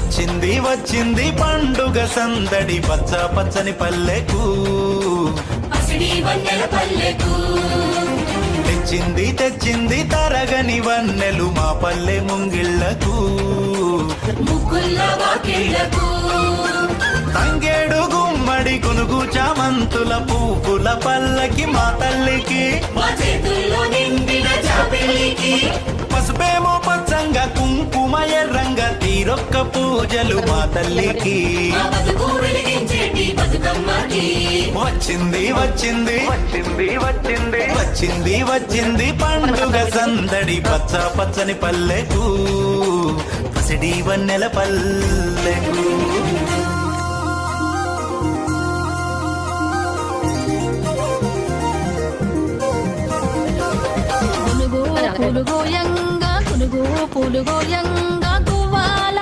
వచ్చింది వచ్చింది పండుగ సందడి పచ్చ పచ్చని పల్లెకు పసిడి వన్నెల పల్లెకు తెచ్చింది తెచ్చింది తరగని వన్నెలు మా పల్లె ముంగిళ్లకు ముగ్గుల వాకిళ్లకు తంగేడు గుమ్మడి కొనుగు చామంతుల పువ్వుల పల్లకి మా తల్లికి మా చేతుల్లో నిండిన జాబిల్లికి పసుపేమో పచ్చంగా కుంకుమ ఎర్రంగా తీరొక్క పూజలు మా తల్లికి మా బతుకు వెలిగించేటి బతుకమ్మకి వచ్చింది వచ్చింది వచ్చింది వచ్చింది వచ్చింది వచ్చింది పండుగ సందడి పచ్చ పచ్చని పల్లెకు పసిడి వన్నెల పల్లెకు పులుగోయంగా పులుగోయంగా